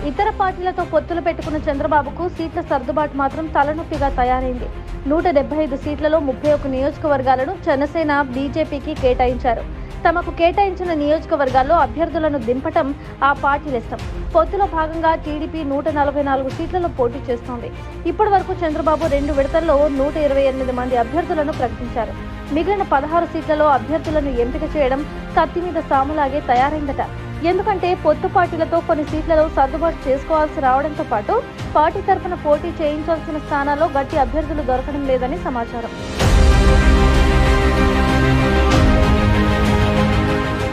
ఇతర పార్టీలతో పొత్తులు పెట్టుకున్న చంద్రబాబుకు సీట్ల సర్దుబాటు మాత్రం తలనొప్పిగా తయారైంది. 175 సీట్లలో 31 నియోజకవర్గాలను జనసేన, బీజేపీకి కేటాయించారు. తమకు కేటాయించిన నియోజకవర్గాల్లో అభ్యర్థులను దింపటం ఆ పార్టీల ఇష్టం. పొత్తులో భాగంగా టీడీపీ 144 సీట్లలో పోటీ చేస్తోంది. ఇప్పటి వరకు చంద్రబాబు 2 విడతల్లో 128 మంది అభ్యర్థులను ప్రకటించారు. మిగిలిన 16 సీట్లలో అభ్యర్థులను ఎంపిక చేయడం కత్తి మీద సాములాగే తయారైందట. ఎందుకంటే పొత్తు పార్టీలతో కొన్ని సీట్లలో సర్దుబాటు చేసుకోవాల్సి రావడంతో పాటు పార్టీ తరఫున పోటీ చేయించాల్సిన స్థానాల్లో గట్టి అభ్యర్థులు దొరకడం లేదని సమాచారం.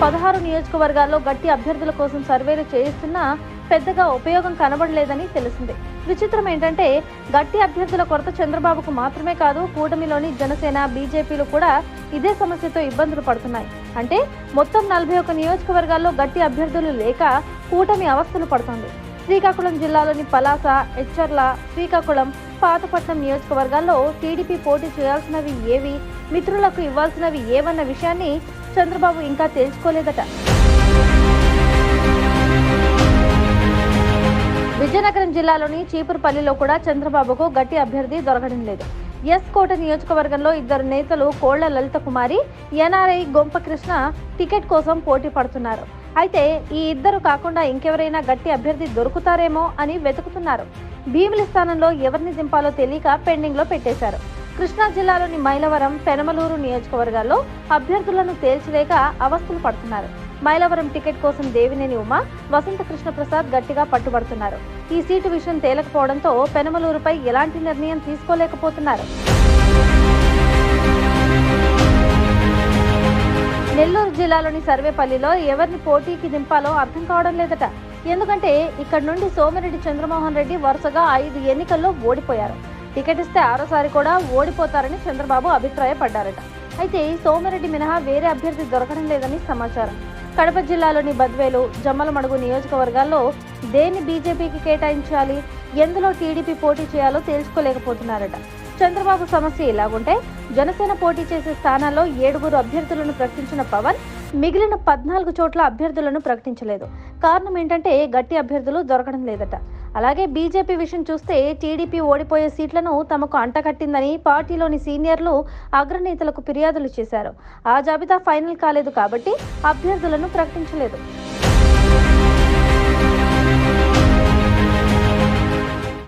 16 నియోజకవర్గాల్లో గట్టి అభ్యర్థుల కోసం సర్వేలు చేయిస్తున్నా పెద్దగా ఉపయోగం కనబడలేదని తెలిసింది. విచిత్రం ఏంటంటే గట్టి అభ్యర్థుల కొరత చంద్రబాబుకు మాత్రమే కాదు, కూటమిలోని జనసేన, బీజేపీలు కూడా ఇదే సమస్యతో ఇబ్బందులు పడుతున్నాయి. అంటే మొత్తం 41 నియోజకవర్గాల్లో గట్టి అభ్యర్థులు లేక కూటమి అవస్థలు పడుతోంది. శ్రీకాకుళం జిల్లాలోని పలాస, ఎచ్చర్ల, శ్రీకాకుళం, పాతపట్నం నియోజకవర్గాల్లో టీడీపీ పోటీ చేయాల్సినవి ఏవి, మిత్రులకు ఇవ్వాల్సినవి ఏవన్న విషయాన్ని చంద్రబాబు ఇంకా తేల్చుకోలేదట. విజయనగరం జిల్లాలోని చీపురుపల్లిలో కూడా చంద్రబాబుకు గట్టి అభ్యర్థి దొరకడం లేదు. కోట నియోజకవర్గంలో 2 నేతలు కోళ్ల లలిత కుమారి, ఎన్ఆర్ఐ గొంప కృష్ణ టికెట్ కోసం పోటీ పడుతున్నారు. అయితే ఈ ఇద్దరు కాకుండా ఇంకెవరైనా గట్టి అభ్యర్థి దొరుకుతారేమో అని వెతుకుతున్నారు. భీమిలి స్థానంలో ఎవరిని దింపాలో తెలియక పెండింగ్ లో పెట్టేశారు. కృష్ణా జిల్లాలోని మైలవరం, పెనమలూరు నియోజకవర్గాల్లో అభ్యర్థులను తేల్చలేక అవస్థలు పడుతున్నారు. మైలవరం టికెట్ కోసం దేవినేని ఉమ, వసంత కృష్ణ ప్రసాద్ గట్టిగా పట్టుబడుతున్నారు. ఈ సీటు విషయం తేలకపోవడంతో పెనమలూరుపై ఎలాంటి నిర్ణయం తీసుకోలేకపోతున్నారు. నెల్లూరు జిల్లాలోని సర్వేపల్లిలో ఎవరిని పోటీకి దింపాలో అర్థం కావడం లేదట. ఎందుకంటే ఇక్కడ నుండి సోమిరెడ్డి చంద్రమోహన్ రెడ్డి వరుసగా 5 ఎన్నికల్లో ఓడిపోయారు. టికెట్ ఇస్తే 6సారి కూడా ఓడిపోతారని చంద్రబాబు అభిప్రాయపడ్డారట. అయితే సోమిరెడ్డి మినహా వేరే అభ్యర్థి దొరకడం లేదని సమాచారం. కడప జిల్లాలోని బద్వేలు, జమ్మలమడుగు నియోజకవర్గాల్లో దేన్ని బీజేపీకి కేటాయించాలి, ఎందులో టీడీపీ పోటీ చేయాలో తేల్చుకోలేకపోతున్నారట. చంద్రబాబు సమస్య ఇలాగుంటే జనసేన పోటీ చేసే స్థానాల్లో 7 అభ్యర్థులను ప్రకటించిన పవన్ మిగిలిన 14 చోట్ల అభ్యర్థులను ప్రకటించలేదు. కారణం ఏంటంటే గట్టి అభ్యర్థులు దొరకడం లేదట. అలాగే బీజేపీ విషయం చూస్తే టీడీపీ ఓడిపోయే సీట్లను తమకు అంటకట్టిందని పార్టీలోని సీనియర్లు అగ్రనేతలకు ఫిర్యాదులు చేశారు. ఆ జాబితా ఫైనల్ కాలేదు కాబట్టి అభ్యర్థులను ప్రకటించలేదు.